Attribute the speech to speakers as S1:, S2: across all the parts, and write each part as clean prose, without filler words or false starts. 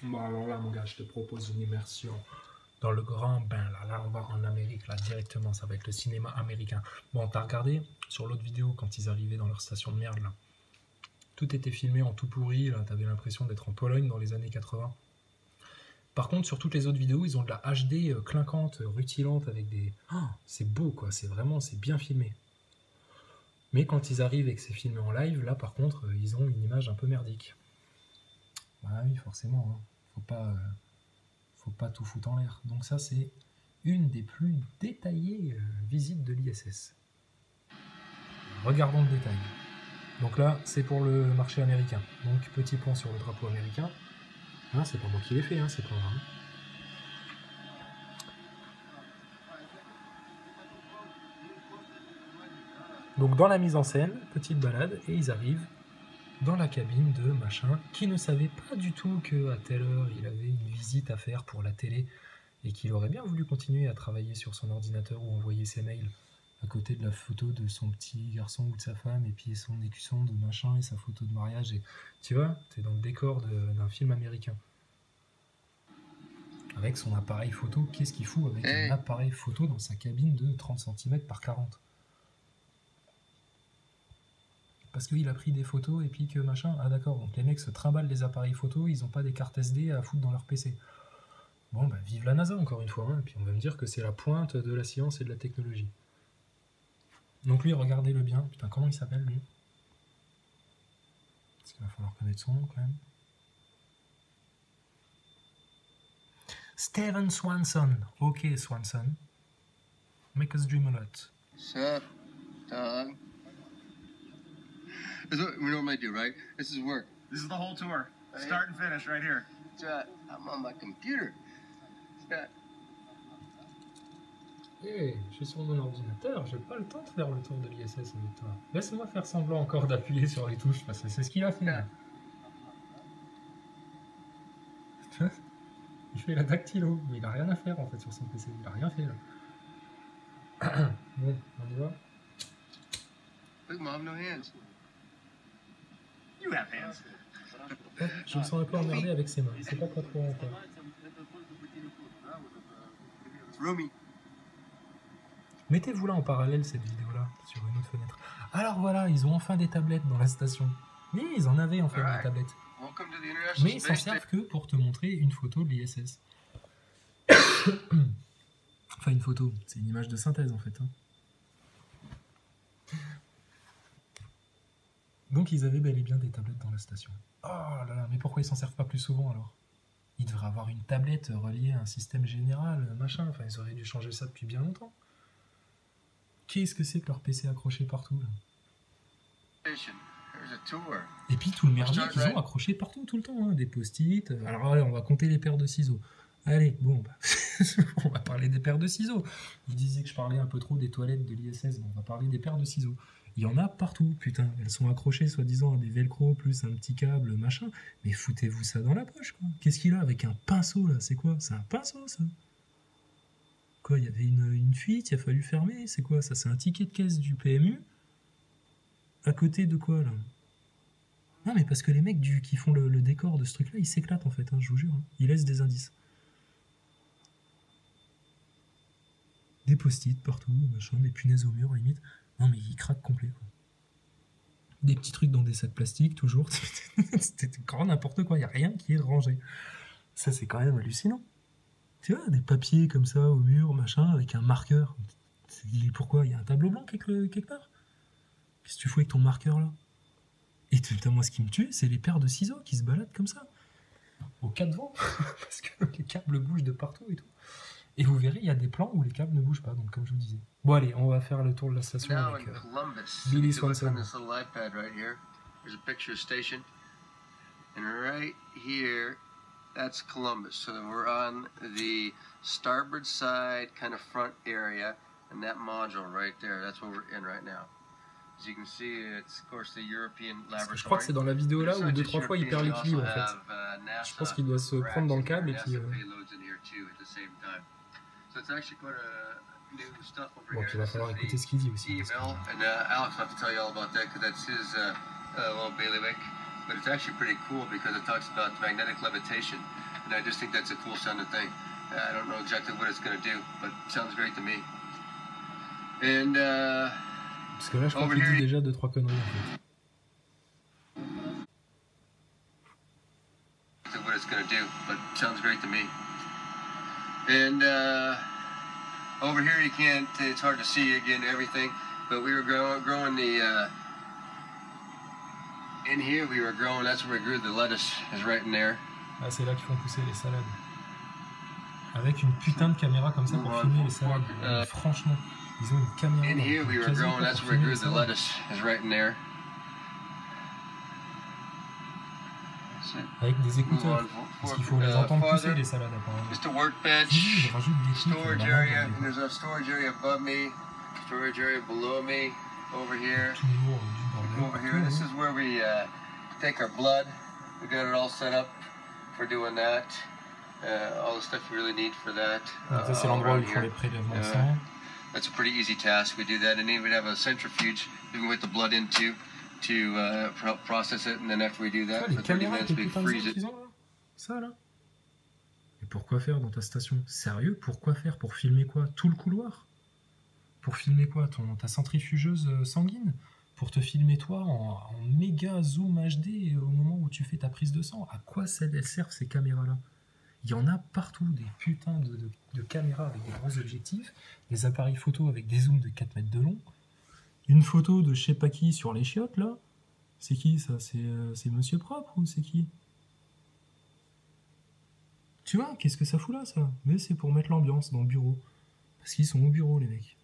S1: Bon, alors là, mon gars, je te propose une immersion dans le grand bain. Là, on va en Amérique, là, directement. Ça va être le cinéma américain. Bon, t'as regardé sur l'autre vidéo quand ils arrivaient dans leur station de merde, là. Tout était filmé en tout pourri, là. T'avais l'impression d'être en Pologne dans les années 80. Par contre, sur toutes les autres vidéos, ils ont de la HD clinquante, rutilante, avec des... Oh, c'est beau, quoi. C'est vraiment, c'est bien filmé. Mais quand ils arrivent et que c'est filmé en live, là, par contre, ils ont une image un peu merdique. Bah oui, forcément, hein. Faut pas tout foutre en l'air. Donc ça, c'est une des plus détaillées visites de l'ISS. Regardons le détail. Donc là, c'est pour le marché américain. Donc petit point sur le drapeau américain. Hein, c'est pas moi qui l'ai fait, hein, c'est pas grave. Donc dans la mise en scène, petite balade, et ils arrivent dans la cabine de machin, qui ne savait pas du tout qu'à telle heure, il avait une visite à faire pour la télé, et qu'il aurait bien voulu continuer à travailler sur son ordinateur ou envoyer ses mails, à côté de la photo de son petit garçon ou de sa femme, et puis son écusson de machin, et sa photo de mariage, et tu vois, t'es dans le décor d'un film américain. Avec son appareil photo, qu'est-ce qu'il fout avec un appareil photo dans sa cabine de 30 cm par 40 ? Parce qu'il a pris des photos et puis que machin. Ah d'accord, donc les mecs se trimballent des appareils photo, ils n'ont pas des cartes SD à foutre dans leur PC. Bon, bah vive la NASA encore une fois, hein, et puis on va me dire que c'est la pointe de la science et de la technologie. Donc lui, regardez-le bien. Putain, comment il s'appelle lui ? Parce qu'il va falloir connaître son nom quand même. Steven Swanson. Ok, Swanson. Make us dream a lot.
S2: Sup, dog? This is what we normally do, right? This is work.
S3: This is the whole tour. Start and finish right here.
S2: I'm on my computer.
S1: Hey, je suis sur mon ordinateur, j'ai pas le temps de faire le tour de l'ISS avec toi. Laisse-moi faire semblant encore d'appuyer sur les touches, parce que c'est ce qu'il a fait. Là. Il fait la dactylo, mais il a rien à faire en fait sur son PC, il a rien fait là. Bon, on y va.
S2: Look, Mom, no hands.
S3: You have hands.
S1: Je me sens un peu emmerdé avec ses mains, c'est pas trop encore.
S2: It's roomy.
S1: Mettez-vous là en parallèle cette vidéo-là, sur une autre fenêtre. Alors voilà, ils ont enfin des tablettes dans la station. Oui, ils en avaient en fait des tablettes. Mais ils s'en servent que pour te montrer une photo de l'ISS. Enfin une photo, c'est une image de synthèse en fait. Hein. Donc ils avaient bel et bien des tablettes dans la station. Oh là là, mais pourquoi ils s'en servent pas plus souvent alors ? Ils devraient avoir une tablette reliée à un système général, machin, enfin ils auraient dû changer ça depuis bien longtemps. Qu'est-ce que c'est que leur PC accroché partout là ? Et puis tout le merdier qu'ils ont accroché partout tout le temps, hein, des post-it. Alors allez, on va compter les paires de ciseaux. Allez, bon, bah, on va parler des paires de ciseaux. Vous disiez que je parlais un peu trop des toilettes de l'ISS, bon, on va parler des paires de ciseaux. Il y en a partout, putain. Elles sont accrochées soi-disant à des velcro plus un petit câble, machin. Mais foutez-vous ça dans la poche, quoi. Qu'est-ce qu'il a avec un pinceau là ? C'est quoi ? C'est un pinceau ça ? Quoi, il y avait une fuite, il a fallu fermer, c'est quoi ça ? C'est un ticket de caisse du PMU ? À côté de quoi là ? Non mais parce que les mecs qui font le décor de ce truc là, ils s'éclatent en fait, hein, je vous jure. Hein. Ils laissent des indices. Des post-it partout, machin, des punaises au mur limite. Non mais ils craquent complet quoi. Des petits trucs dans des sacs plastiques toujours. C'était grand n'importe quoi, il n'y a rien qui est rangé. Ça c'est quand même hallucinant. Tu vois, des papiers comme ça au mur, machin, avec un marqueur. Pourquoi ? Il y a un tableau blanc quelque part ? Qu'est-ce que tu fous avec ton marqueur là ? Et putain, moi ce qui me tue, c'est les paires de ciseaux qui se baladent comme ça. Au cas de vent. Parce que les câbles bougent de partout et tout. Et vous verrez, il y a des plans où les câbles ne bougent pas, donc comme je vous disais. Bon allez, on va faire le tour de la station avec Billy Swanson.
S2: That's Columbus. So we're on the starboard side, kind of front area, and that module right there, that's what we're in right now. As you can see, it's of course the European laboratory.
S1: Je crois que c'est dans la vidéo là où 2-3 fois il perd l'équilibre en fait. Je pense qu'il doit se prendre dans le câble et puis... Bon, puis il va falloir écouter ce qu'il dit aussi.
S2: And Alex will have to tell you all about that because that's his little bailiwick. But it's actually pretty cool because it talks about magnetic levitation. and I just think that's a cool sounding thing. I don't know exactly what it's going to do, but it sounds great to me. And
S1: Parce que là, je crois qu'il dit déjà 2-3 conneries en fait.
S2: What it's going to do, but it sounds great to me. And over here you can't, it's hard to see again everything, but we were growing the, in here we were growing, that's where we grew the lettuce, is right in there.
S1: Ah, c'est là qu'ils font pousser les salades. Avec une putain de caméra comme ça pour filmer les salades. Franchement, ils ont une caméra.
S2: In here we were growing, that's where we grew the lettuce, is right in there.
S1: Avec des écouteurs, parce qu'il faut les entendre pousser les salades apparemment.
S2: Just a workbench,
S1: Ils rajoutent des trucs,
S2: storage area, and there's a storage area above me, storage area below me, over here.
S1: Toujours du bordel.
S2: Over here, this is where we take our blood. We got it all set up for doing that. All the stuff you really need for that.
S1: Donc ça c'est l'endroit où ils font les prélèvements de sang.
S2: That's a pretty easy task. We do that, and then we have a centrifuge we can put the blood into to process it, and then after we do that,
S1: Les
S2: for 30
S1: caméras,
S2: minutes
S1: les
S2: we
S1: putains de
S2: freeze
S1: sang
S2: it.
S1: qu'ils ont là. Ça là. Et pourquoi faire dans ta station? Sérieux? Pourquoi faire? Pour filmer quoi? Tout le couloir? Pour filmer quoi? Ta centrifugeuse sanguine? Pour te filmer toi en méga zoom HD au moment où tu fais ta prise de sang? À quoi elles servent ces caméras-là? Il y en a partout, des putains de caméras avec des gros objectifs, des appareils photo avec des zooms de 4 mètres de long, une photo de je sais pas qui sur les chiottes là. C'est qui ça? C'est Monsieur Propre ou c'est qui? Tu vois, qu'est-ce que ça fout là ça? Mais c'est pour mettre l'ambiance dans le bureau. Parce qu'ils sont au bureau les mecs.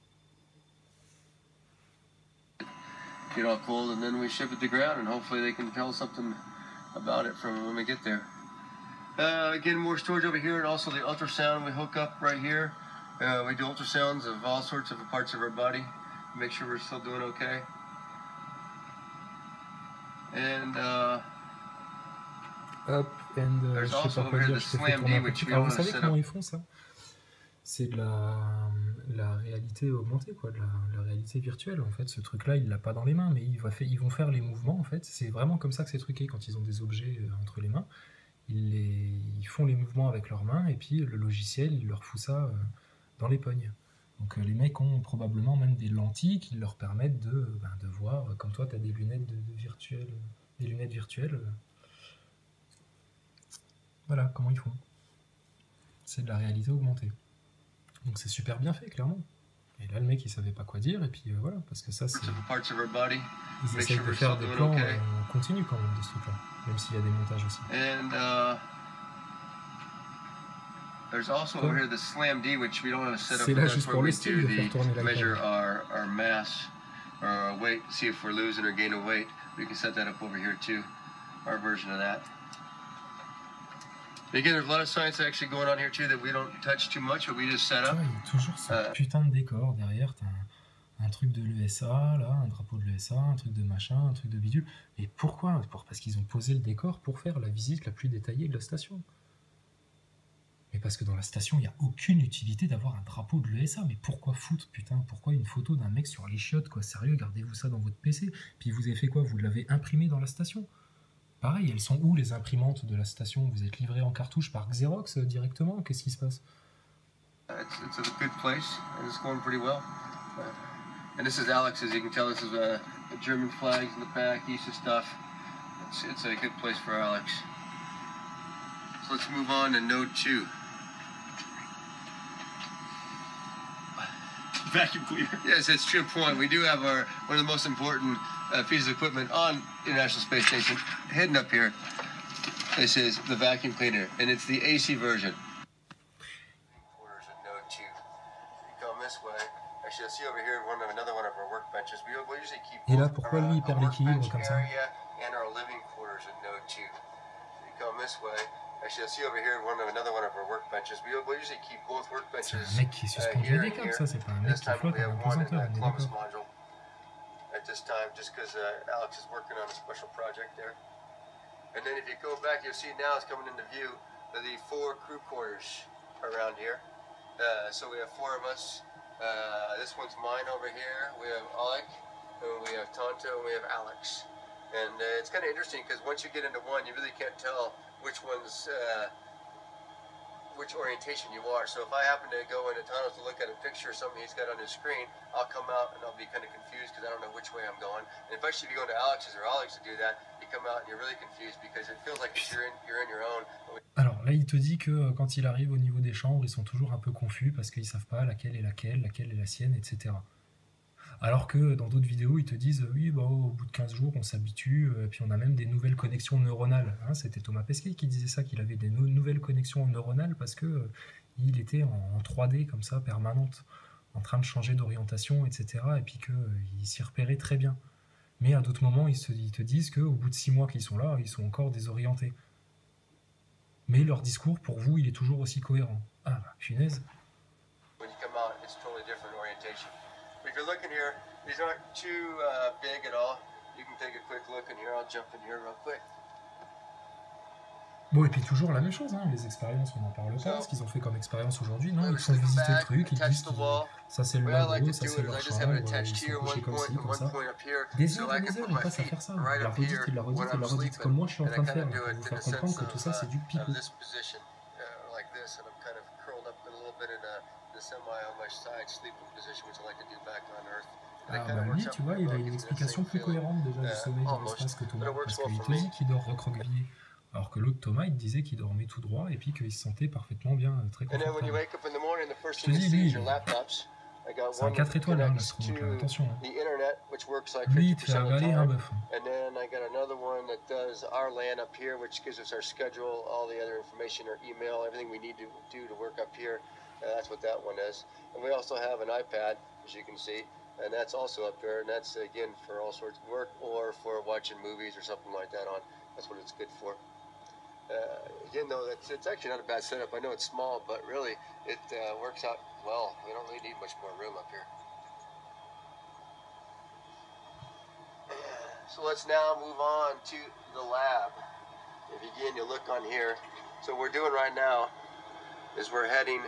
S2: Get all cold, and then we ship it to ground, and hopefully they can tell something about it from when we get there. Again, more storage over here, and also the ultrasound we hook up right here. We do ultrasounds of all sorts of parts of our body, make sure we're still doing okay. And
S1: Hop, and
S2: there's
S1: je sais
S2: also
S1: pas quoi
S2: over here
S1: dire,
S2: the
S1: je t'ai fait
S2: Slam
S1: tourner
S2: D,
S1: un
S2: which
S1: petit peu.
S2: we
S1: Alors vous
S2: want to
S1: savez
S2: set
S1: comment
S2: up.
S1: ils font ça? C'est de la réalité augmentée, quoi, de la réalité virtuelle. En fait, ce truc-là, il l'a pas dans les mains, mais ils vont faire les mouvements. En fait, c'est vraiment comme ça que c'est truqué quand ils ont des objets entre les mains. Ils font les mouvements avec leurs mains et puis le logiciel, il leur fout ça dans les pognes. Donc les mecs ont probablement même des lentilles qui leur permettent de voir, comme toi, tu as des lunettes des lunettes virtuelles. Voilà comment ils font. C'est de la réalité augmentée. Donc c'est super bien fait, clairement. Et là, le mec, il savait pas quoi dire, et puis voilà, parce que ça, c'est...
S2: Parts of our body.
S1: Ils
S2: Make
S1: essayent
S2: sure
S1: de
S2: we're
S1: faire
S2: still
S1: des
S2: doing
S1: plans
S2: okay.
S1: continus quand même de ce truc-là, même s'il y a des montages aussi.
S2: And there's also over here the Slam D, which we don't have set up.
S1: C'est là
S2: That's
S1: juste
S2: where
S1: pour
S2: we
S1: le style
S2: do
S1: de faire tourner la
S2: measure
S1: caméra.
S2: our mass or our weight, see if we're losing or gaining weight. We can set that up over here too, our version of that. And again, there's a lot of science actually going on here too that we don't touch too much, but we just set up.
S1: Tu vois, il y a toujours ce putain de décor derrière. T'as un truc de l'ESA, là, un drapeau de l'ESA, un truc de machin, un truc de bidule. Mais pourquoi? Parce qu'ils ont posé le décor pour faire la visite la plus détaillée de la station. Mais parce que dans la station, il n'y a aucune utilité d'avoir un drapeau de l'ESA. Mais pourquoi foutre, putain? Pourquoi une photo d'un mec sur les chiottes, quoi? Sérieux, gardez-vous ça dans votre PC. Puis vous avez fait quoi? Vous l'avez imprimé dans la station? Pareil, elles sont où les imprimantes de la station? Vous êtes livré en cartouche par Xerox directement? Qu'est-ce qui se passe?
S2: It's a good place, and it's going pretty well. And this is Alex, as you can tell, this is the German flags in the back, ESA stuff. It's a good place for Alex. So let's move on to node 2.
S3: Vacuum cleaner.
S2: Yes, that's true point. We do have one of the most important pieces of equipment on International Space Station hidden up here. This is the vacuum cleaner, and it's the AC version. Quarters at node 2. You come this way. Actually, I see over here another one of our workbenches. We'll usually keep
S1: Et là,
S2: both
S1: pourquoi lui, il perd
S2: our
S1: l'équilibre
S2: workbench
S1: comme ça?
S2: area and our living quarters at node 2. So you come this way. Actually, I see over here another one of our workbenches. We'll usually keep both
S1: C'est
S2: workbenches
S1: un mec qui suspend
S2: here
S1: les
S2: and
S1: câbles,
S2: here.
S1: ça, c'est pas un mec
S2: This
S1: qui
S2: time
S1: flotte
S2: we
S1: en
S2: have one in
S1: apesanteur,
S2: the
S1: on est
S2: Columbus
S1: d'accord.
S2: module. At this time, just because Alex is working on a special project there. And then if you go back, you'll see now it's coming into view the 4 crew quarters around here. So we have 4 of us. This one's mine over here. We have Alec, and we have Tonto, and we have Alex. And it's kind of interesting because once you get into one, you really can't tell which one's which orientation you are. So if I happen to go into tunnels to look at a picture or something he's got on his screen, I'll come out and I'll be kind of confused because I don't know which way I'm going. And especially if you go into Alex's or Alex to do that, you come out and you're really confused because it feels like you're in your own.
S1: Alors là, il te dit que quand il arrive au niveau des chambres, ils sont toujours un peu confus parce qu'ils savent pas laquelle est laquelle est la sienne, etc. Alors que dans d'autres vidéos, ils te disent oui, bah, au bout de 15 jours, on s'habitue, et puis on a même des nouvelles connexions neuronales. Hein, c'était Thomas Pesquet qui disait ça, qu'il avait des nouvelles connexions neuronales parce que il était en 3D comme ça, permanente, en train de changer d'orientation, etc. Et puis qu'il s'y repérait très bien. Mais à d'autres moments, ils te disent qu'au bout de 6 mois qu'ils sont là, ils sont encore désorientés. Mais leur discours, pour vous, il est toujours aussi cohérent. Ah, bah, punaise.
S2: When you come out, it's totally different orientation. If you're looking here, these aren't too big at all. You can take a quick look in here. I'll jump in here real quick.
S1: Bon, et puis toujours la même chose, hein, les expériences, on n'en parle pas. Ce qu'ils ont fait comme expérience aujourd'hui, non, ils font visiter le truc, ils disent que ça c'est le labo, ça c'est leur chambre, ils sont couchés comme ci, comme ça. Des heures, ils passent à faire ça. Il l'a redit, il l'a redit, comme moi je suis en train de faire, pour vous faire comprendre que tout ça c'est du pipeau. Ah bah lui, tu vois, il a une explication plus cohérente déjà du sommeil dans l'espace que Thomas, parce qu'il te dit qu'il dort recroquevillé. Alors que l'autre Thomas, il disait qu'il dormait tout droit et puis qu'il se sentait parfaitement bien, très confortable. Je te dis, lui, c'est un 4 étoiles, hein, l'astro, donc attention. Hein. Lui, il te fait avaler un bœuf.
S2: And then I got another one that does our LAN up here, which gives us our schedule, all the other information, our email, everything we need to do to work up here. That's what that one is. And we also have an iPad, as you can see, and that's also up there. And that's, again, for all sorts of work or for watching movies or something like that on. That's what it's good for. Again, though, it's actually not a bad setup. I know it's small, but really, it works out well. We don't really need much more room up here. So let's now move on to the lab. If again, you look on here. So what we're doing right now is we're heading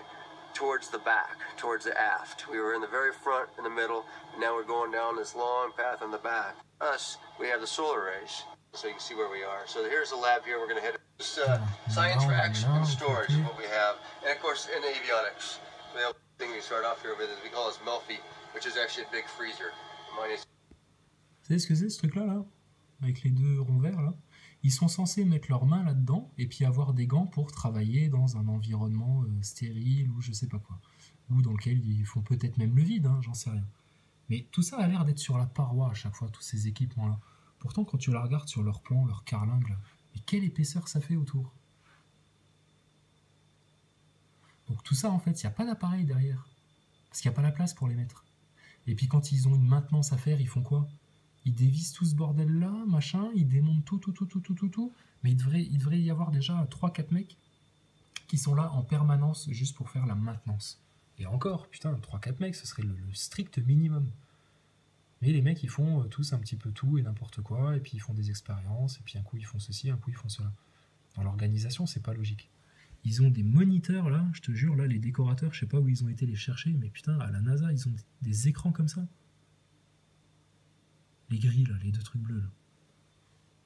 S2: towards the back, towards the aft. We were in the very front, in the middle, and now we're going down this long path in the back. Us, we have the solar arrays, so you can see where we are. So here's the lab here. We're going to head science racks and storage is what we have. And of course, in avionics, the thing we start off here with is we call this Melfi, which is actually a big freezer.
S1: Vous savez ce que c'est ce truc-là, là, avec les deux ronds verts, là? Ils sont censés mettre leurs mains là-dedans et puis avoir des gants pour travailler dans un environnement stérile ou je sais pas quoi. Ou dans lequel ils font peut-être même le vide, hein, j'en sais rien. Mais tout ça a l'air d'être sur la paroi à chaque fois, tous ces équipements-là. Pourtant, quand tu la regardes sur leur plan, leur carlingue, là, mais quelle épaisseur ça fait autour. Donc tout ça, en fait, il n'y a pas d'appareil derrière. Parce qu'il n'y a pas la place pour les mettre. Et puis quand ils ont une maintenance à faire, ils font quoi? Ils dévissent tout ce bordel-là, machin, ils démontent tout. Mais il devrait y avoir déjà 3-4 mecs qui sont là en permanence juste pour faire la maintenance. Et encore, putain, 3-4 mecs, ce serait le strict minimum. Mais les mecs, ils font tous un petit peu tout et n'importe quoi, et puis ils font des expériences, et puis un coup ils font ceci, un coup ils font cela. Dans l'organisation, c'est pas logique. Ils ont des moniteurs, là, je te jure, là, les décorateurs, je sais pas où ils ont été les chercher, mais putain, à la NASA, ils ont des écrans comme ça. Les grilles, là, les deux trucs bleus, là.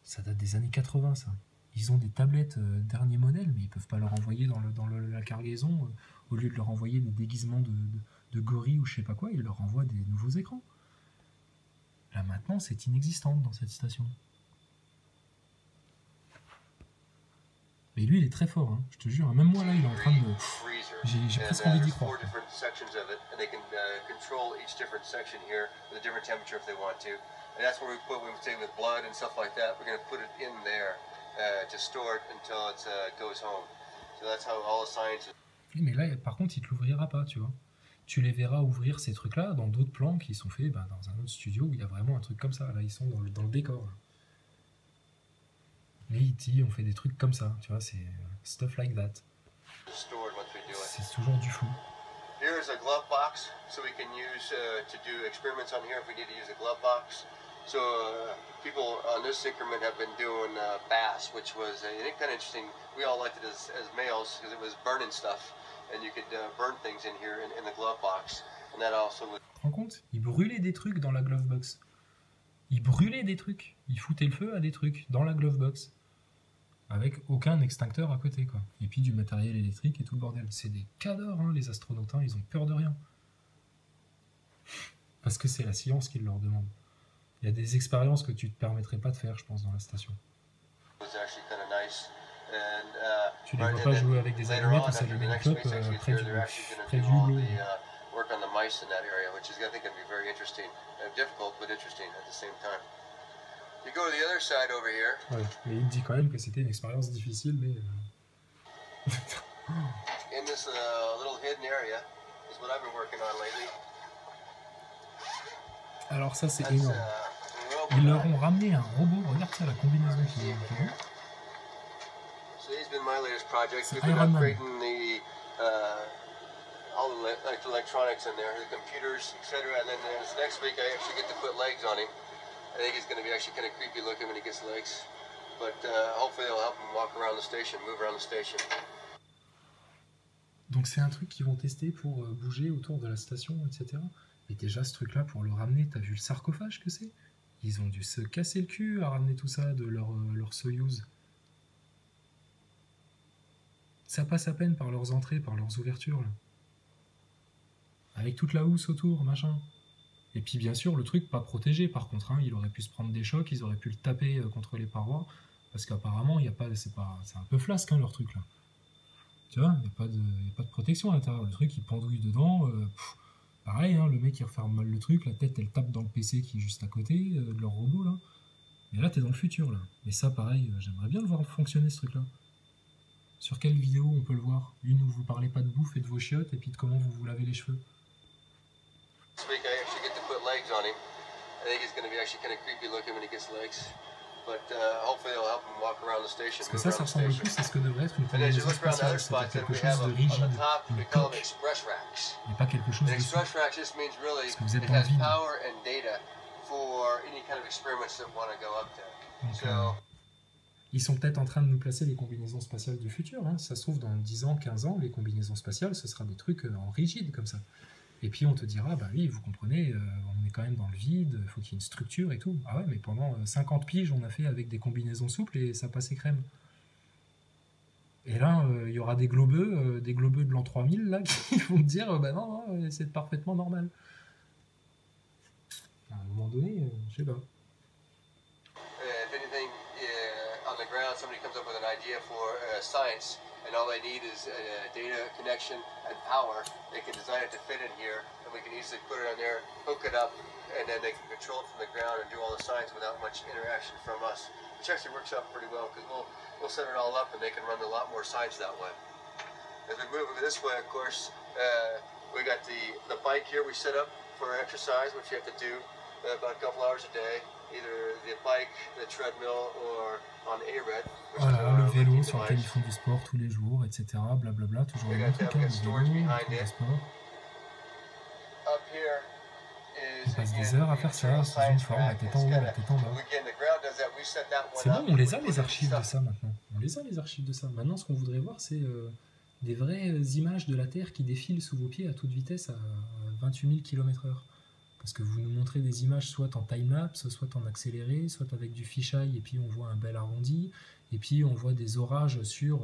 S1: Ça date des années 80, ça. Ils ont des tablettes dernier modèle, mais ils peuvent pas leur envoyer dans la cargaison. Au lieu de leur envoyer des déguisements de gorilles ou je sais pas quoi, ils leur envoient des nouveaux écrans. La maintenance est inexistante dans cette station. Mais lui, il est très fort, hein. Je te jure. Même moi, là, il est en train de... J'ai presque envie d'y croire.
S2: And that's where we put, when we say with blood and stuff like that, we're going to put it in there to store it until it goes home. So that's how all the science is.
S1: Oui, mais là, par contre, il te l'ouvrira pas, tu vois. Tu les verras ouvrir ces trucs-là dans d'autres plans qui sont faits dans un autre studio où il y a vraiment un truc comme ça. Là, ils sont dans le décor. Là. Mais E.T., on fait des trucs comme ça, tu vois, c'est stuff like that. C'est toujours du flou.
S2: Here's a glove box, so we can use to do experiments on here if we need to use a glove box. So people on this increment have been doing bass, which was I think kind of interesting. We all liked it as males because it was burning stuff, and you could burn things in here in the glove box, and that also would.
S1: Tu te rends compte? Ils brûlaient des trucs dans la glove box. Ils brûlaient des trucs. Ils foutaient le feu à des trucs dans la glove box. avec aucun extincteur à côté, quoi. Et puis du matériel électrique et tout le bordel. C'est des cadors, hein, les astronautes, hein, ils ont peur de rien. Parce que c'est la science qui leur demande. Il y a des expériences que tu te permettrais pas de faire, je pense, dans la station. Tu les vois pas jouer avec des allumettes ou s'allumer une clope près du lot.
S2: Work on the mice in that area, which is I think going to be very interesting, difficult but interesting at the same time. You go to the other side over here.
S1: Ouais, mais il dit quand même que c'était une expérience difficile, mais.
S2: In this little hidden area is what I've been working on lately.
S1: Alors ça c'est énorme. Ils leur ont ramené un robot. Regarde ça, la combinaison qu'ils ont.
S2: So he's been my latest project.
S1: C'est
S2: We've been
S1: Iron Man.
S2: upgrading the all the electronics in there, the computers, etc. And then next week I actually get to put legs on him. I think it's going to be actually kind of creepy looking when he gets legs, but hopefully it'll help him walk around the station, move around the station.
S1: Donc c'est un truc qu'ils vont tester pour bouger autour de la station, etc. Et déjà ce truc-là, pour le ramener, t'as vu le sarcophage que c'est? Ils ont dû se casser le cul à ramener tout ça de leur Soyouz. Ça passe à peine par leurs entrées, par leurs ouvertures, là. Avec toute la housse autour, machin. Et puis bien sûr, le truc pas protégé, par contre, hein, il aurait pu se prendre des chocs, ils auraient pu le taper contre les parois, parce qu'apparemment, c'est un peu flasque, hein, leur truc, là. Tu vois, il n'y a pas de protection à l'intérieur. Le truc, il pendouille dedans. Pareil, hein, le mec, il referme mal le truc. La tête, elle tape dans le PC qui est juste à côté de leur robot, là. Et là, t'es dans le futur, là. Mais ça, pareil, j'aimerais bien le voir fonctionner, ce truc-là. Sur quelle vidéo on peut le voir? Une où vous parlez pas de bouffe et de vos chiottes, et puis de comment vous vous lavez les cheveux.
S2: This week I actually get to put legs on him. I think it's going to be actually kind of creepy looking when he gets legs. But hopefully it'll help him walk around the station.
S1: Parce que ça ressemble plus à ce que devrait être une
S2: And as you
S1: combinaison
S2: look around the other
S1: spatiale,
S2: spots,
S1: c'est-à-dire
S2: we
S1: quelque
S2: have
S1: chose de
S2: on
S1: rigide,
S2: the top,
S1: une
S2: we call them
S1: coque,
S2: express racks.
S1: et pas quelque chose
S2: An
S1: de
S2: express rack just means really
S1: Parce que vous êtes
S2: it
S1: dans le
S2: has
S1: vide.
S2: power and data for any kind of experiments that want to go up there.
S1: Donc,
S2: So
S1: ils sont peut-être en train de nous placer les combinaisons spatiales du futur. Hein. Ça se trouve, dans 10 ans, 15 ans, les combinaisons spatiales, ce sera des trucs en rigide comme ça. Et puis on te dira, bah oui, vous comprenez, on est quand même dans le vide, il faut qu'il y ait une structure et tout. Ah ouais, mais pendant 50 piges, on a fait avec des combinaisons souples et ça passait crème. Et là, il y aura des globeux de l'an 3000, là, qui vont te dire, bah non, c'est parfaitement normal. À un moment donné, je sais pas.
S2: if anything on the ground, somebody comes up with an idea for science, and all they need is data connection and power, they can design it to fit in here, and we can easily put it on there, hook it up, and then they can control it from the ground and do all the science without much interaction from us, which actually works out pretty well because we'll set it all up and they can run a lot more science that way. As we move over this way, of course, we got the bike here we set up for exercise, which you have to do about a couple hours a day, either the bike, the treadmill, or on ARED.
S1: Voilà, le vélo sur lequel ils font du sport tous les jours, etc. Blablabla, toujours le même truc, hein, le vélo, ils font du sport.
S2: Up here is
S1: Ils passent des heures à faire ça, sous une forme, la tête en haut, la tête en bas. C'est bon, on les a les archives de ça maintenant. On les a les archives de ça. Maintenant, ce qu'on voudrait voir, c'est des vraies images de la Terre qui défilent sous vos pieds à toute vitesse à 28 000 km/h. Parce que vous nous montrez des images soit en time-lapse, soit en accéléré, soit avec du fisheye et puis on voit un bel arrondi, et puis on voit des orages sur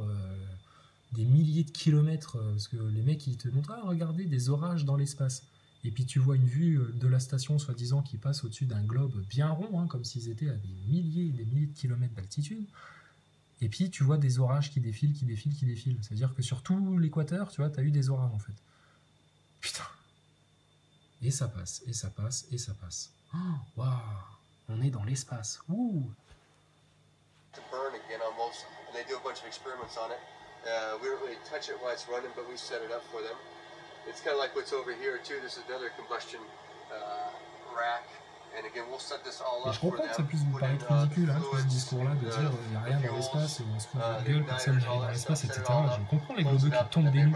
S1: des milliers de kilomètres, parce que les mecs ils te montrent, ah regardez, des orages dans l'espace. Et puis tu vois une vue de la station soi-disant qui passe au-dessus d'un globe bien rond, hein, comme s'ils étaient à des milliers et des milliers de kilomètres d'altitude. Et puis tu vois des orages qui défilent, qui défilent, qui défilent. C'est-à-dire que sur tout l'équateur, tu vois, t'as eu des orages en fait. Putain. Et ça passe, et ça passe, et ça passe. Waouh, on est dans l'espace. Ouh.
S2: To burn again almost, and they do a bunch of experiments on it. We don't really touch it while it's running, but we set it up for them. It's kind of like what's over here too. This is another combustion rack, and again we'll set this all
S1: Et
S2: up
S1: je
S2: for
S1: comprends
S2: them.
S1: que ça puisse vous
S2: Put in
S1: paraître ridicule, hein, tout ce
S2: fluids,
S1: discours-là, de dire il n'y a rien dans l'espace, on se fout de la gueule, personne n'arrive dans l'espace, etc. Je comprends les globeux qui tombent des nues.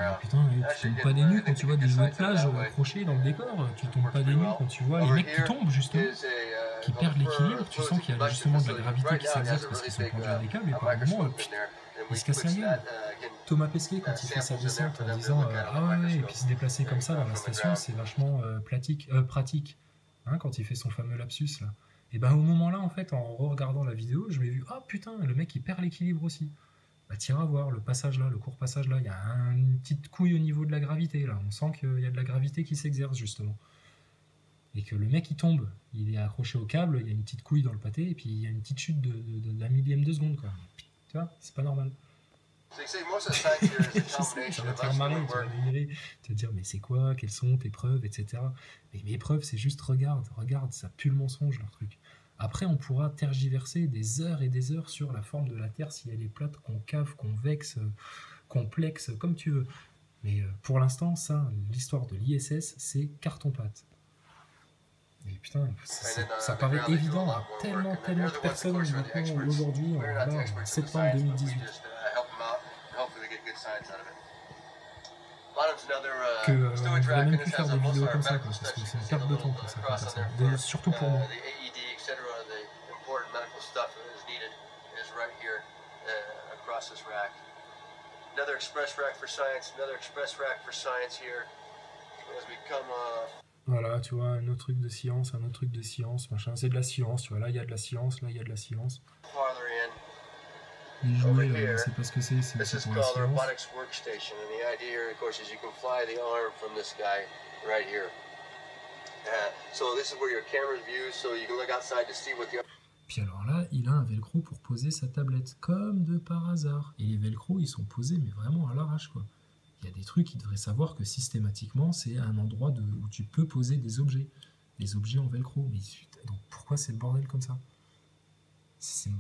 S1: Mais putain, tu tombes pas des nues quand tu vois des jouets de plage accrochés dans le décor. Tu tombes pas des nues quand tu vois les mecs qui tombent, justement, qui perdent l'équilibre. Tu sens qu'il y a justement de la gravité qui s'exerce parce qu'ils sont pendus à des câbles, et par moment, ils se cassent la gueule. Thomas Pesquet, quand il fait sa descente en disant ah ouais, et puis se déplacer comme ça dans la station, c'est vachement pratique, hein, quand il fait son fameux lapsus là. Et ben au moment là, en fait, en regardant la vidéo, je m'ai vu, ah putain, le mec il perd l'équilibre aussi. Bah t'iras voir le passage là, le court passage là, il y a une petite couille au niveau de la gravité là. On sent qu'il y a de la gravité qui s'exerce justement. Et que le mec il tombe, il est accroché au câble, il y a une petite couille dans le pâté, et puis il y a une petite chute d'un millième de seconde quoi. Tu vois, c'est pas normal.
S2: So you see, most of the time here is a
S1: Je sais, ça
S2: combination
S1: va
S2: of
S1: te faire
S2: us
S1: marrer,
S2: doing
S1: tu vas
S2: work.
S1: délirer, tu vas te dire mais c'est quoi, quelles sont tes preuves, etc. Mais mes preuves c'est juste regarde, ça pue le mensonge leur truc. Après on pourra tergiverser des heures et des heures sur la forme de la Terre, si elle est plate, concave, convexe, complexe, comme tu veux. Mais pour l'instant ça, l'histoire de l'ISS c'est carton-pâte. Et putain, ça paraît évident à tellement de personnes maintenant aujourd'hui, en septembre 2018. Que on ne devrait même plus faire des vidéos comme ça, quoi, parce que c'est une perte de temps pour certaines personnes. Surtout pour moi.
S2: Another express rack for science, another express rack for science here. As we come
S1: Voilà, tu vois, un autre truc de science, machin. C'est de la science, tu vois. Là, il y a de la science, là, il y a de la science.
S2: farther in,
S1: Les jouets, c'est pas ce que c'est
S2: this is
S1: pour la
S2: called the
S1: science.
S2: robotics workstation, and the idea here, of course, is you can fly the arm from this guy right here. So this is where your camera views, so you can look outside to see what the
S1: Puis alors là, il a un velcro pour poser sa tablette, comme de par hasard. Et les velcros, ils sont posés, mais vraiment à l'arrache, quoi. Il y a des trucs qui devraient savoir que systématiquement, c'est un endroit où tu peux poser des objets en velcro. Mais donc pourquoi c'est le bordel comme ça? Tu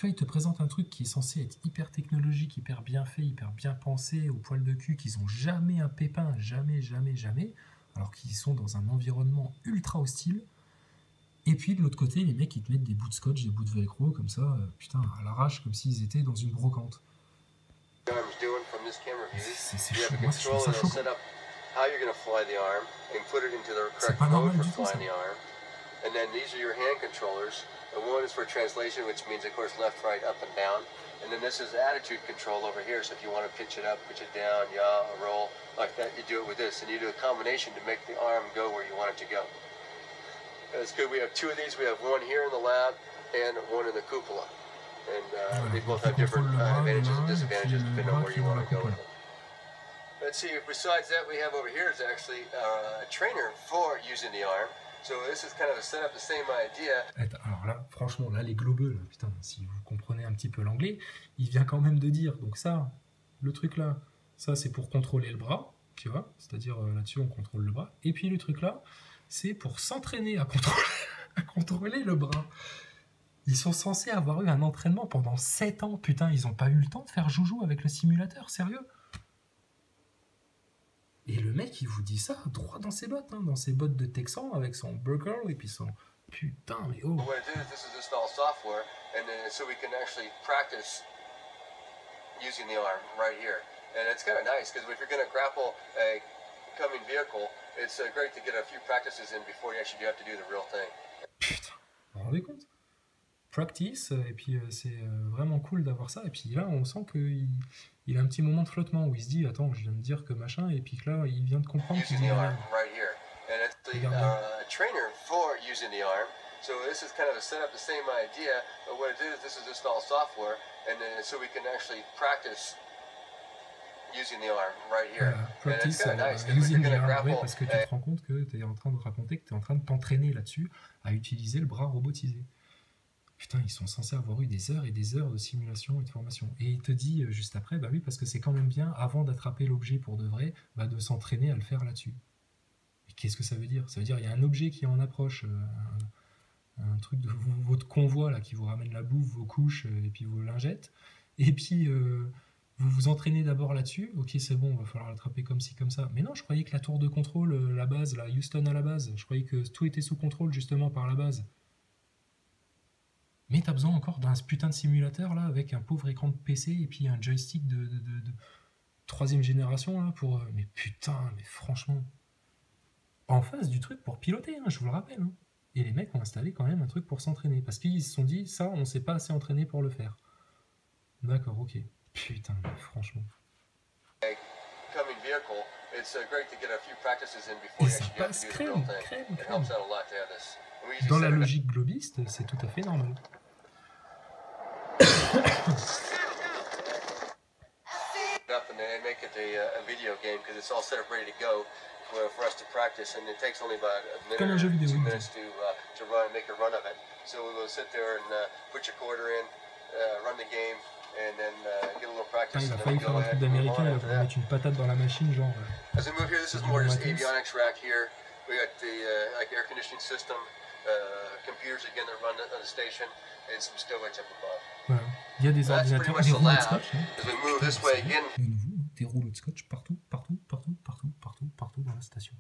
S1: vois, il te présente un truc qui est censé être hyper technologique, hyper bien fait, hyper bien pensé, au poil de cul, qu'ils ont jamais un pépin, jamais, alors qu'ils sont dans un environnement ultra hostile. Et puis de l'autre côté, les mecs ils te mettent des bouts de scotch, des bouts de velcro comme ça, putain, à l'arrache, comme s'ils étaient dans une brocante.
S2: arm's doing from this camera view.
S1: C'est
S2: You have a
S1: moi je trouve
S2: control
S1: ça
S2: that'll
S1: choquant.
S2: set up how you're going to fly the arm and put it into the
S1: C'est
S2: correct
S1: pas
S2: mode
S1: normal
S2: for
S1: du tout, ça.
S2: flying the arm. And then these are your hand controllers. And one is for translation, which means, of course, left, right, up, and down. And then this is attitude control over here. So if you want to pitch it up, pitch it down, yaw, roll, like that, you do it with this. And you do a combination to make the arm go where you want it to go. That's good. We have two of these. We have one here in the lab and one in the cupola. And they both have different advantages and disadvantages depending on where you want to go with them. Let's see, besides that, we have over here is actually a trainer for using the arm. So this is kind of a setup, the same idea.
S1: Alors là, franchement, là, les globeux, là, putain, si vous comprenez un petit peu l'anglais, il vient quand même de dire, donc ça, le truc là, ça c'est pour contrôler le bras, tu vois, c'est-à-dire là-dessus on contrôle le bras, et puis le truc là, c'est pour s'entraîner à contrôler le bras. Ils sont censés avoir eu un entraînement pendant 7 ans, putain, ils ont pas eu le temps de faire joujou avec le simulateur, sérieux. Et le mec, il vous dit ça droit dans ses bottes, hein, dans ses bottes de Texan, avec son burger et puis son... Putain, mais oh.
S2: What it is, this is install software, and then so we can actually practice using the arm right here. And it's kind of nice, because if you're going to grapple a coming vehicle, it's great to get a few practices in before you actually do have to do the real thing.
S1: Putain, vous vous rendez compte? Practice, et puis c'est vraiment cool d'avoir ça. Et puis là, on sent qu'il a un petit moment de flottement où il se dit attends, je viens de dire que machin, et puis que là, il vient de comprendre qu'il
S2: Using
S1: dit
S2: the
S1: rien.
S2: arm right here. And it's the trainer for using the arm. So this is kind of a setup, the same idea. But what it is, this is install software, and then so we can actually practice using the arm right here.
S1: Practice
S2: and it's kind of nice, because if
S1: using
S2: you're
S1: the
S2: going to
S1: arm, ouais,
S2: grapple
S1: parce que tu te rends compte que tu es en train de raconter que tu es en train de t'entraîner là-dessus à utiliser le bras robotisé. Putain, ils sont censés avoir eu des heures et des heures de simulation et de formation. Et il te dit juste après, bah oui, parce que c'est quand même bien, avant d'attraper l'objet pour de vrai, bah de s'entraîner à le faire là-dessus. Et qu'est-ce que ça veut dire? Ça veut dire il y a un objet qui est en approche, un truc de votre convoi là, qui vous ramène la bouffe, vos couches et puis vos lingettes. Et puis vous vous entraînez d'abord là-dessus. Ok, c'est bon, il va falloir l'attraper comme ci, comme ça. Mais non, je croyais que la tour de contrôle, la base, là, Houston à la base, je croyais que tout était sous contrôle justement par la base. Mais t'as besoin encore d'un putain de simulateur là avec un pauvre écran de PC et puis un joystick de 3e génération là pour. Mais putain, mais franchement. En face du truc pour piloter, hein, je vous le rappelle. Hein. Et les mecs ont installé quand même un truc pour s'entraîner. Parce qu'ils se sont dit, ça, on s'est pas assez entraîné pour le faire. D'accord, ok. Putain, mais franchement.
S2: coming vehicle, it's great to get a few practices in before
S1: Et
S2: you
S1: ça
S2: actually have
S1: passe
S2: to do the real
S1: crème,
S2: thing.
S1: crème,
S2: It
S1: crème.
S2: helps out a lot to have this. And we usually
S1: Dans la
S2: set it
S1: logique globiste, c'est tout à fait normal.
S2: up and they make it a video game because it's all set up ready to go for us to practice, and it takes only about a minute
S1: Comme un jeu
S2: or
S1: vidéo,
S2: 2
S1: oui.
S2: minutes to run, make a run of it. So we will sit there and put your quarter in, run the game, and then get a little practice.
S1: Il a
S2: And then
S1: failli
S2: we
S1: faire
S2: go
S1: un
S2: ahead
S1: truc
S2: and move
S1: d'américain,
S2: on
S1: il a
S2: after
S1: voulu
S2: that.
S1: mettre une patate dans la machine, genre.
S2: As we move here, this is
S1: C'est
S2: more
S1: du
S2: just
S1: matos.
S2: avionics rack here. We got the like air conditioning system, computers again that run the station, and some stowage up above.
S1: Voilà. Il y a des
S2: That's pretty
S1: ordinateurs,
S2: much
S1: des
S2: the
S1: rouleaux de
S2: lab.
S1: scotch. Hein.
S2: As we move
S1: Putain,
S2: this way
S1: c'est
S2: again,
S1: de nouveau, hein, des rouleaux de scotch partout, partout, partout, partout, partout, partout dans la station.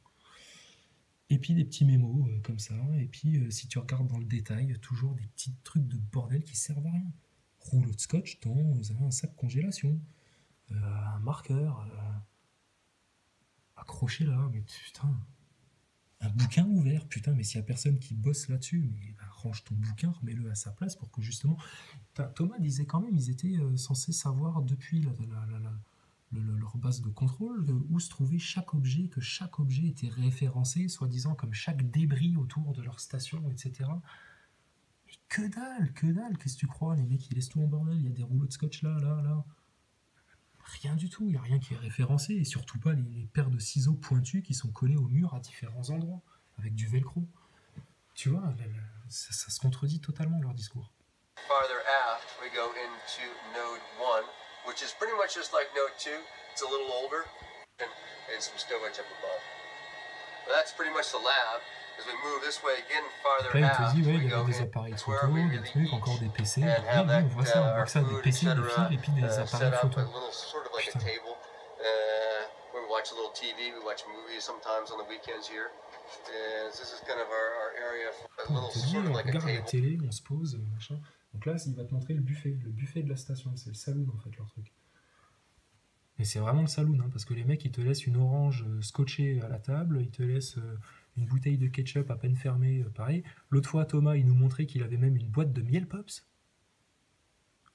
S1: Et puis des petits mémos comme ça. Et puis si tu regardes dans le détail, toujours des petits trucs de bordel qui servent à rien. Rouleau de scotch dans un sac congélation. Un marqueur. Accroché là. Mais putain. Un bouquin ouvert. Putain, mais s'il y a personne qui bosse là-dessus, mais bah, range ton bouquin, remets-le à sa place pour que justement... Thomas disait quand même, ils étaient censés savoir depuis leur base de contrôle où se trouvait chaque objet, que chaque objet était référencé, soi-disant comme chaque débris autour de leur station, etc. Mais que dalle, qu'est-ce que tu crois? Les mecs, ils laissent tout en bordel, il y a des rouleaux de scotch là. Rien du tout, il n'y a rien qui est référencé, et surtout pas les paires de ciseaux pointus qui sont collés au mur à différents endroits, avec du velcro. Tu vois, ça se contredit totalement leur discours.
S2: farther aft, we go into node 1, which is pretty much just like node 2. It's a little older, and some stowage up above. But that's pretty much the lab. As we move this way again, farther
S1: Là, il
S2: aft,
S1: te dit, ouais,
S2: we
S1: il y
S2: go
S1: avait des
S2: in.
S1: appareils
S2: It's
S1: photo,
S2: where we
S1: des
S2: really
S1: trucs,
S2: eat
S1: encore des PC.
S2: and
S1: Oui,
S2: have
S1: oui, on voit ça, on voit
S2: our
S1: que ça, des
S2: food,
S1: PC, des
S2: etc.
S1: fils, et puis des
S2: Set
S1: appareils
S2: up
S1: photo.
S2: a little sort of like a
S1: Putain.
S2: table where we watch a little TV. We watch movies sometimes on the weekends here. And this is kind of our area, for a
S1: On
S2: little
S1: te dit,
S2: sort of like a
S1: regarde la
S2: table.
S1: télé, on se pose, machin. Donc là, il va te montrer le buffet de la station, c'est le saloon en fait, leur truc. Et c'est vraiment le saloon, hein, parce que les mecs, ils te laissent une orange scotchée à la table, ils te laissent une bouteille de ketchup à peine fermée, pareil. L'autre fois, Thomas, il nous montrait qu'il avait même une boîte de miel pops.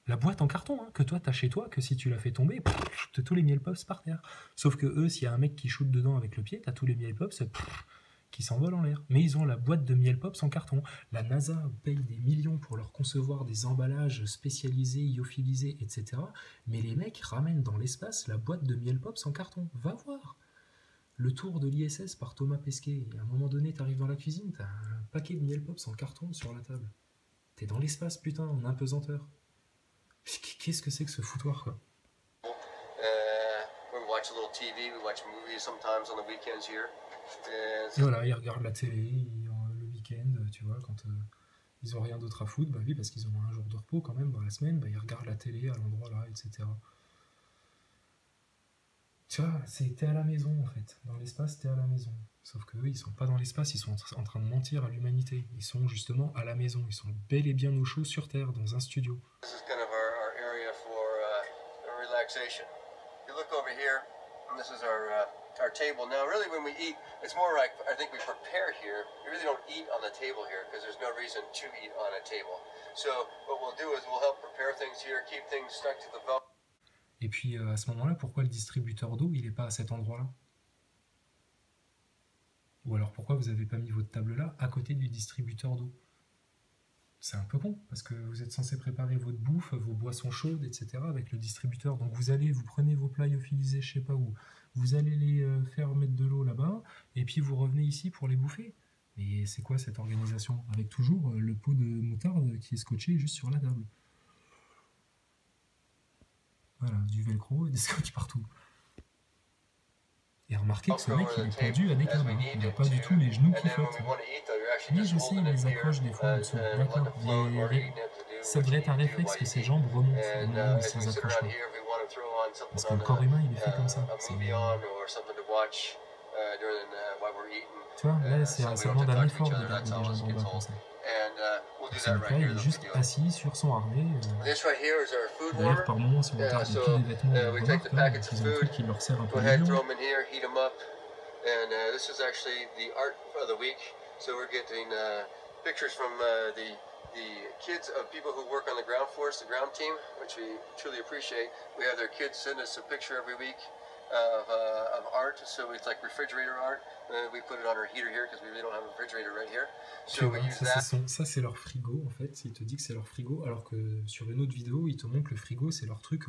S1: La boîte en carton, hein, que toi, t'as chez toi, que si tu la fais tomber, t'as tous les miel pops par terre. Sauf que eux, s'il y a un mec qui shoot dedans avec le pied, t'as tous les miel pops qui s'envolent en l'air. Mais ils ont la boîte de miel pops en carton. La NASA paye des millions pour leur concevoir des emballages spécialisés, lyophilisés, etc. Mais les mecs ramènent dans l'espace la boîte de miel pops en carton. Va voir. Le tour de l'ISS par Thomas Pesquet. Et à un moment donné, t'arrives dans la cuisine, t'as un paquet de miel pops en carton sur la table. T'es dans l'espace, putain, en apesanteur. Qu'est-ce que c'est que ce foutoir, quoi?
S2: We watch a little TV, we watch movies sometimes on the weekends here.
S1: Et voilà, ils regardent la télé le week-end, tu vois, quand ils ont rien d'autre à foutre, bah oui, parce qu'ils ont un jour de repos quand même dans la semaine, bah ils regardent la télé à l'endroit là, etc. Tu vois, t'es à la maison en fait. Dans l'espace, t'es à la maison. Sauf qu'eux, ils sont pas dans l'espace, ils sont en train de mentir à l'humanité. Ils sont justement à la maison, ils sont bel et bien au chaud sur Terre, dans un studio.
S2: This is kind of our area for relaxation. You look over here, and this is our table. Now, really, when we eat, it's more like I think we prepare here. We really don't eat on the table here because there's no reason to eat on a table. So what we'll do is we'll help prepare things here, keep things stuck to the bone.
S1: Et puis à ce moment-là, pourquoi le distributeur d'eau, il n'est pas à cet endroit-là? Ou alors pourquoi vous n'avez pas mis votre table là, à côté du distributeur d'eau? C'est un peu con, parce que vous êtes censé préparer votre bouffe, vos boissons chaudes, etc. avec le distributeur. Donc vous prenez vos plats lyophilisés, je sais pas où, vous allez les faire mettre de l'eau là-bas, et puis vous revenez ici pour les bouffer. Mais c'est quoi cette organisation? Avec toujours le pot de moutarde qui est scotché juste sur la table. Voilà, du velcro et des scotch partout. Et remarquez que ce mec, il est pendu à des câbles. Hein. Il n'a pas du tout les genoux qui flottent. Mais je sais, il les accroche des fois en dessous. D'accord. Ça devrait être un réflexe que ses jambes remontent au moment où il se les accroche là. Parce que le corps humain, il est fait comme ça. Tu vois, là, ça demande un effort de garder des jambes en bas comme ça. Ce mec-là, il est juste assis sur son harnais. D'ailleurs, par moments, si on regarde depuis les vêtements de remarque, ils ont un truc qui leur sert un peu de lion.
S2: And this is actually the art of the week. So we're getting pictures from the kids of people who work on the ground force, the ground team, which we truly appreciate. We have their kids send us a picture every week of art, so it's like refrigerator art. We put it on our heater here because we really don't have a refrigerator right here.
S1: Tu
S2: So we
S1: vois,
S2: use
S1: ça,
S2: that.
S1: ça c'est leur frigo en fait. Il te dit que c'est leur frigo, alors que sur une autre vidéo, il te montre le frigo, c'est leur truc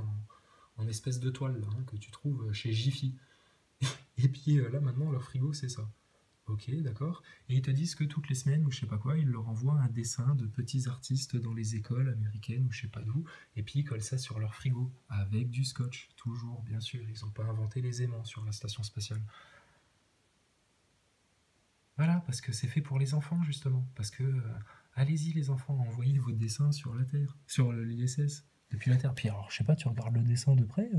S1: en espèce de toile là, hein, que tu trouves chez Jiffy. Et puis là maintenant, leur frigo, c'est ça. Ok, d'accord. Et ils te disent que toutes les semaines, ou je sais pas quoi, ils leur envoient un dessin de petits artistes dans les écoles américaines, ou je sais pas d'où, et puis ils collent ça sur leur frigo, avec du scotch, toujours, bien sûr. Ils n'ont pas inventé les aimants sur la station spatiale. Voilà, parce que c'est fait pour les enfants, justement. Parce que, allez-y les enfants, envoyez vos dessins sur la Terre, sur l'ISS, depuis la Terre. Puis alors, je sais pas, tu regardes le dessin de près,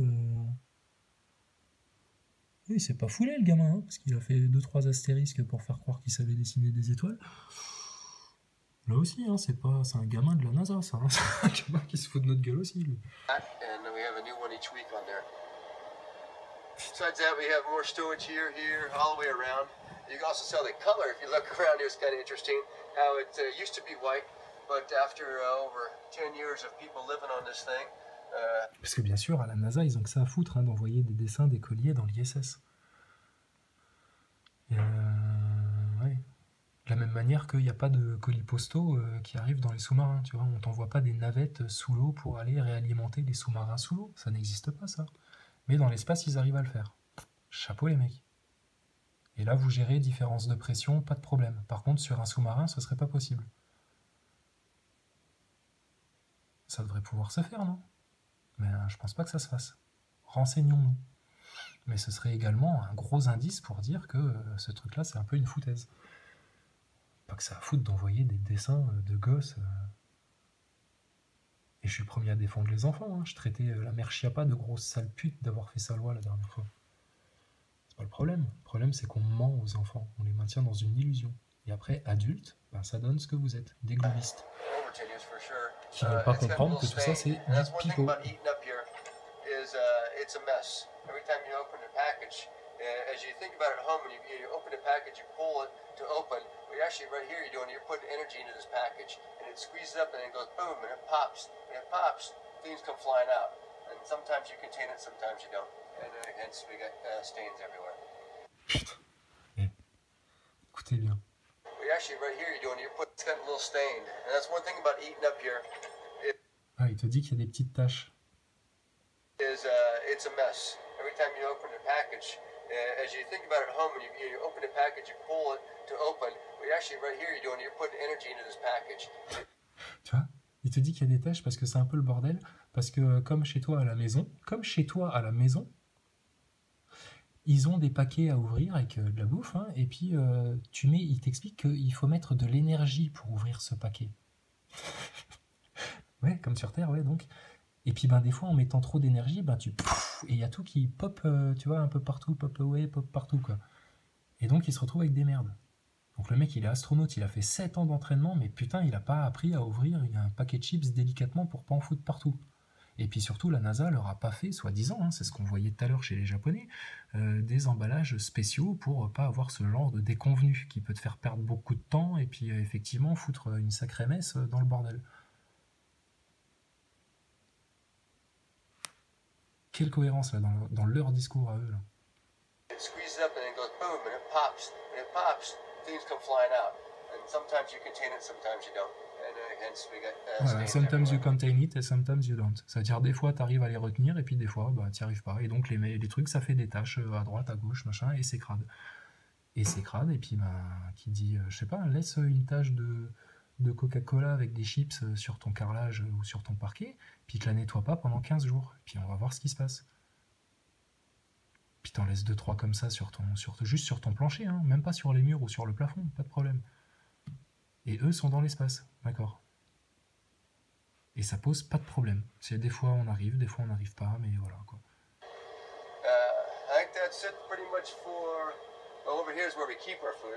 S1: oui, c'est pas foulé le gamin, hein, parce qu'il a fait 2-3 astérisques pour faire croire qu'il savait dessiner des étoiles. Là aussi, hein, c'est un gamin de la NASA, ça. Hein. C'est un gamin qui se fout de notre gueule aussi, lui.
S2: And we have a new one each week on there. Besides that, we have more storage here, all the way around. You can also tell the color. If you look around here, it's kind of interesting how it used to be white, but after over 10 years of people living on this thing.
S1: Parce que bien sûr, à la NASA, ils ont que ça à foutre hein, d'envoyer des dessins d'écoliers dans l'ISS. Ouais. De la même manière qu'il n'y a pas de colis postaux qui arrivent dans les sous-marins, tu vois, on t'envoie pas des navettes sous l'eau pour aller réalimenter les sous-marins sous l'eau, ça n'existe pas ça. Mais dans l'espace, ils arrivent à le faire. Chapeau les mecs. Et là, vous gérez différence de pression, pas de problème. Par contre, sur un sous-marin, ce serait pas possible. Ça devrait pouvoir se faire, non ? Mais je pense pas que ça se fasse. Renseignons-nous. Mais ce serait également un gros indice pour dire que ce truc-là, c'est un peu une foutaise. Pas que ça a foutre d'envoyer des dessins de gosses. Et je suis le premier à défendre les enfants. Hein. Je traitais la mère Chiappa de grosse sale pute d'avoir fait sa loi la dernière fois. C'est pas le problème. Le problème, c'est qu'on ment aux enfants. On les maintient dans une illusion. Et après, adultes, ben, ça donne ce que vous êtes, des globistes. Qui ne veulent pas comprendre que tout ça, c'est du pipeau.
S2: It's a mess. Every time you open a package, as you think about it at home, when you open a package, you pull it to open, but actually right here you're putting energy into this package, and it squeezes up and it goes boom, and it pops. When it pops, things come flying out. And sometimes you contain it, sometimes you don't. And hence we got stains everywhere.
S1: Putain. Écoutez bien.
S2: But actually right here you're putting a little stained. And that's one thing about eating up here.
S1: Ah, il te dit qu'il y a des petites taches.
S2: It's a mess. Every time you open a package, as you think about it at home, when you open a package, you pull it to open, but actually right here you're putting energy into this package.
S1: Tu vois, il te dit qu'il y a des tâches parce que c'est un peu le bordel, parce que comme chez toi à la maison, ils ont des paquets à ouvrir avec de la bouffe, hein, et puis il t'explique qu'il faut mettre de l'énergie pour ouvrir ce paquet. Ouais, comme sur Terre, ouais, donc. Et puis ben des fois en mettant trop d'énergie, ben et il y a tout qui pop, tu vois, un peu partout, pop away, pop partout quoi. Et donc il se retrouve avec des merdes. Donc le mec il est astronaute, il a fait 7 ans d'entraînement, mais putain il a pas appris à ouvrir un paquet de chips délicatement pour pas en foutre partout. Et puis surtout la NASA leur a pas fait, soi-disant, hein, c'est ce qu'on voyait tout à l'heure chez les Japonais, des emballages spéciaux pour pas avoir ce genre de déconvenu qui peut te faire perdre beaucoup de temps et puis effectivement foutre une sacrée messe dans le bordel. Quelle cohérence là dans leur discours à eux là.
S2: It squeezes up and it goes boom and it pops. When it pops, things come flying out. And sometimes you contain it, sometimes you don't. And hence we got
S1: voilà, sometimes you contain it and sometimes you don't. C'est-à-dire des fois tu arrives à les retenir et puis des fois bah, tu n'y arrives pas. Et donc les trucs ça fait des tâches à droite, à gauche, machin, et c'est crade. Et c'est crade, et puis bah, qui dit, je sais pas, laisse une tache de Coca-Cola avec des chips sur ton carrelage ou sur ton parquet, puis te la nettoie pas pendant 15 jours. Puis on va voir ce qui se passe. Puis t'en laisses 2-3 comme ça juste sur ton plancher, hein, même pas sur les murs ou sur le plafond, pas de problème. Et eux sont dans l'espace, d'accord. Et ça pose pas de problème. C'est des fois on arrive, des fois on n'arrive pas, mais voilà quoi.
S2: I think that's it pretty much for... Well, over here is where we keep our food.